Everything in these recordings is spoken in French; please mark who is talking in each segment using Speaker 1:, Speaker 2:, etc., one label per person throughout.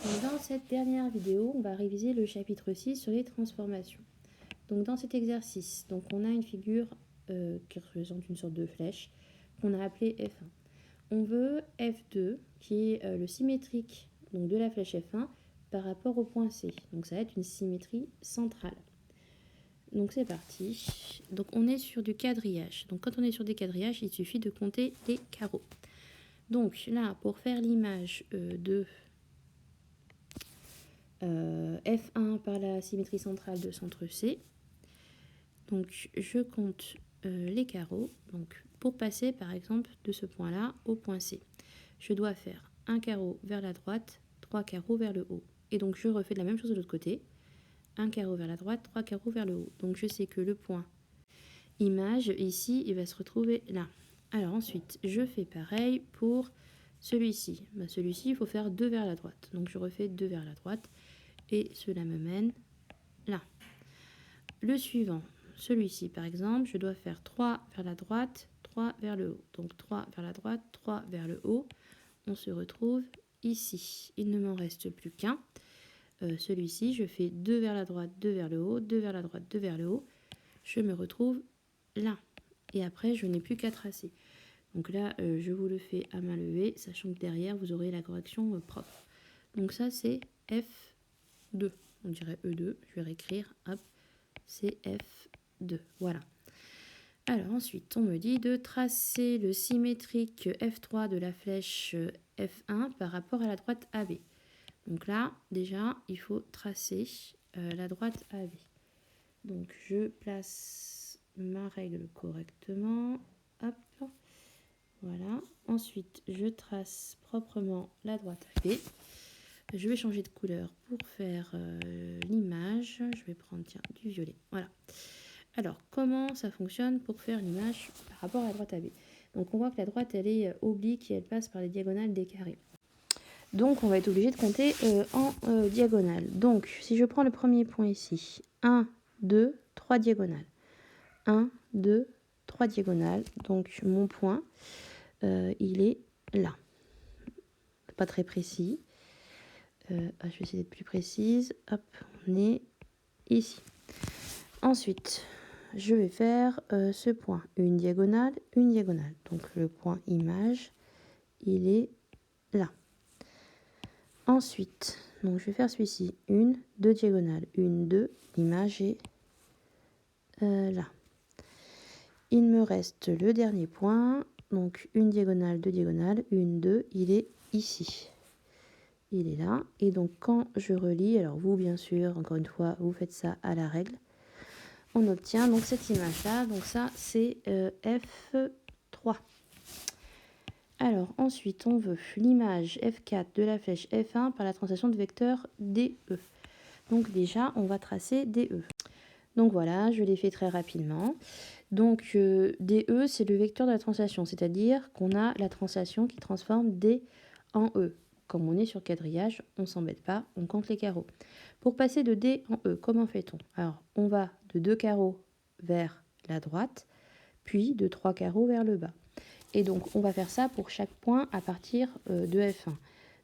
Speaker 1: Donc, dans cette dernière vidéo, on va réviser le chapitre 6 sur les transformations. Donc dans cet exercice, donc on a une figure qui représente une sorte de flèche qu'on a appelée F1. On veut F2 qui est le symétrique donc, de la flèche F1 par rapport au point C. Donc ça va être une symétrie centrale. Donc c'est parti. Donc on est sur du quadrillage. Donc quand on est sur des quadrillages, il suffit de compter les carreaux. Donc là, pour faire l'image de F1 par la symétrie centrale de centre C, donc je compte les carreaux. Donc pour passer par exemple de ce point-là au point C, je dois faire un carreau vers la droite, 3 carreaux vers le haut. Et donc je refais de la même chose de l'autre côté. Un carreau vers la droite, 3 carreaux vers le haut. Donc je sais que le point image ici, il va se retrouver là. Alors ensuite, je fais pareil pour celui-ci. Celui-ci, il faut faire 2 vers la droite. Donc je refais 2 vers la droite et cela me mène là. Le suivant, celui-ci par exemple, je dois faire 3 vers la droite, 3 vers le haut. Donc 3 vers la droite, 3 vers le haut. On se retrouve ici. Il ne m'en reste plus qu'un. Celui-ci, je fais 2 vers la droite, 2 vers le haut, 2 vers la droite, 2 vers le haut. Je me retrouve là. Et après, je n'ai plus qu'à tracer. Donc là, je vous le fais à main levée, sachant que derrière, vous aurez la correction propre. Donc ça, c'est F2. On dirait E2. Je vais réécrire. Hop. C'est F2. Voilà. Alors ensuite, on me dit de tracer le symétrique F3 de la flèche F1 par rapport à la droite AB. Donc là, déjà, il faut tracer la droite AB. Donc je place ma règle correctement. Hop. Voilà. Ensuite, je trace proprement la droite AB. Je vais changer de couleur pour faire l'image. Je vais prendre du violet. Voilà. Alors, comment ça fonctionne pour faire l'image par rapport à la droite AB? Donc, on voit que la droite, elle est oblique et elle passe par les diagonales des carrés. Donc, on va être obligé de compter en diagonale. Donc, si je prends le premier point ici, 1, 2, 3 diagonales. 1, 2, 3 diagonales. Donc, mon point, il est là. Pas très précis. Je vais essayer d'être plus précise. Hop, on est ici. Ensuite, je vais faire ce point, une diagonale, une diagonale. Donc le point image, il est là. Ensuite, donc je vais faire celui-ci, une, deux diagonales, une, deux, l'image est là. Il me reste le dernier point, donc une diagonale, deux diagonales, une, deux, il est ici. Il est là. Et donc quand je relie, alors vous bien sûr, encore une fois, vous faites ça à la règle. On obtient donc cette image-là. Donc ça, c'est F3. Alors ensuite, on veut l'image F4 de la flèche F1 par la translation de vecteur DE. Donc déjà, on va tracer DE. Donc voilà, je l'ai fait très rapidement. Donc DE, c'est le vecteur de la translation, c'est-à-dire qu'on a la translation qui transforme D en E. Comme on est sur quadrillage, on ne s'embête pas, on compte les carreaux. Pour passer de D en E, comment fait-on? Alors, on va de 2 carreaux vers la droite, puis de 3 carreaux vers le bas. Et donc, on va faire ça pour chaque point à partir de F1.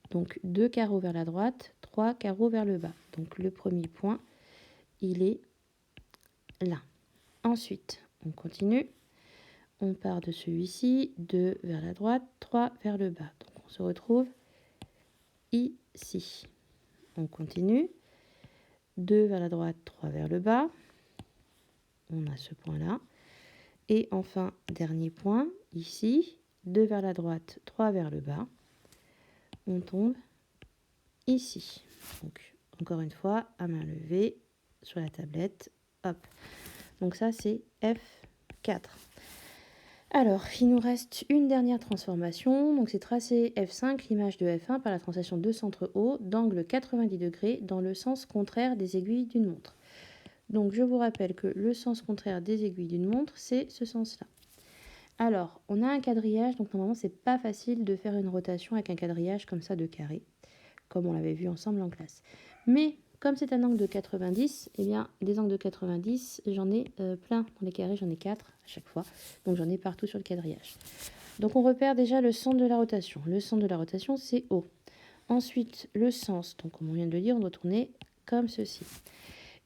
Speaker 1: Donc, 2 carreaux vers la droite, 3 carreaux vers le bas. Donc, le premier point, il est là. Ensuite, on continue. On part de celui-ci, 2 vers la droite, 3 vers le bas. Donc, on se retrouve ici. On continue. 2 vers la droite, 3 vers le bas. On a ce point-là. Et enfin, dernier point, ici, 2 vers la droite, 3 vers le bas. On tombe ici. Donc, encore une fois, à main levée, sur la tablette. Hop. Donc ça, c'est F4. Alors, il nous reste une dernière transformation. Donc, c'est tracer F5, l'image de F1, par la translation de centre haut, d'angle 90 degrés, dans le sens contraire des aiguilles d'une montre. Donc, je vous rappelle que le sens contraire des aiguilles d'une montre, c'est ce sens-là. Alors, on a un quadrillage, donc normalement, c'est pas facile de faire une rotation avec un quadrillage comme ça de carré, comme on l'avait vu ensemble en classe. Mais, comme c'est un angle de 90, eh bien, des angles de 90, j'en ai plein. Dans les carrés, j'en ai 4 à chaque fois. Donc, j'en ai partout sur le quadrillage. Donc, on repère déjà le centre de la rotation. Le centre de la rotation, c'est O. Ensuite, le sens, donc comme on vient de le dire, on doit tourner comme ceci.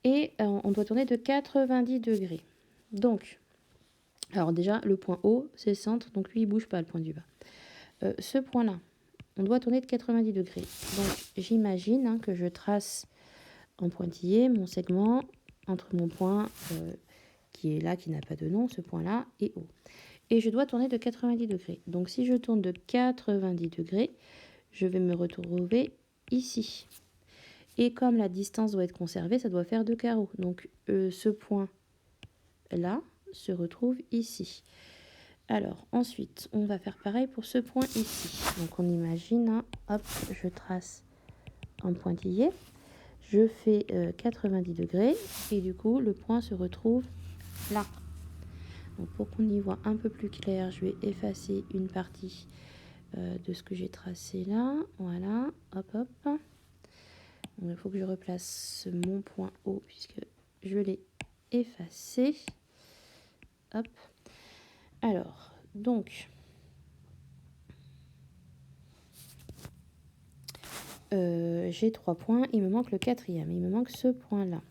Speaker 1: Et on doit tourner de 90 degrés. Donc, alors déjà, le point haut, c'est le centre, donc lui, il bouge pas, le point du bas. Ce point-là, on doit tourner de 90 degrés. Donc, j'imagine que je trace en pointillé mon segment entre mon point qui est là, qui n'a pas de nom, ce point-là, et haut. Et je dois tourner de 90 degrés. Donc, si je tourne de 90 degrés, je vais me retrouver ici. Et comme la distance doit être conservée, ça doit faire 2 carreaux. Donc, ce point-là se retrouve ici. Alors, ensuite, on va faire pareil pour ce point ici. Donc, on imagine, hop, je trace en pointillé. Je fais 90 degrés et du coup, le point se retrouve là. Donc, pour qu'on y voit un peu plus clair, je vais effacer une partie de ce que j'ai tracé là. Voilà, hop, hop. Donc, il faut que je replace mon point haut puisque je l'ai effacé. Hop. Alors, donc, j'ai 3 points. Il me manque le 4e. Il me manque ce point-là.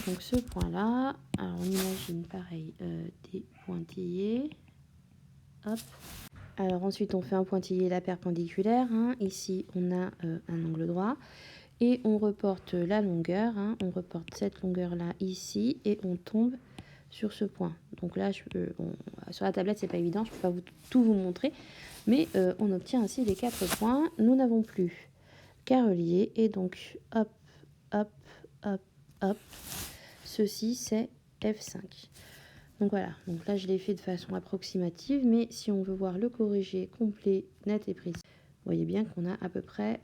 Speaker 1: Donc, ce point-là, alors on imagine pareil, des pointillés. Hop. Alors ensuite, on fait un pointillé là perpendiculaire. Ici, on a un angle droit. Et on reporte la longueur. On reporte cette longueur-là ici. Et on tombe sur ce point. Donc là, sur la tablette, c'est pas évident. Je ne peux pas tout vous montrer. Mais on obtient ainsi les 4 points. Nous n'avons plus qu'à relier. Et donc, hop, hop, hop, hop. Ceci, c'est F5. Donc voilà, donc là je l'ai fait de façon approximative, mais si on veut voir le corrigé complet, net et précis, vous voyez bien qu'on a à peu près,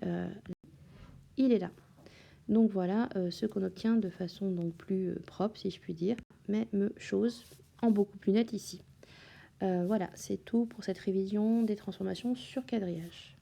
Speaker 1: il est là. Donc voilà ce qu'on obtient de façon donc plus propre, si je puis dire, même chose en beaucoup plus net ici. Voilà, c'est tout pour cette révision des transformations sur quadrillage.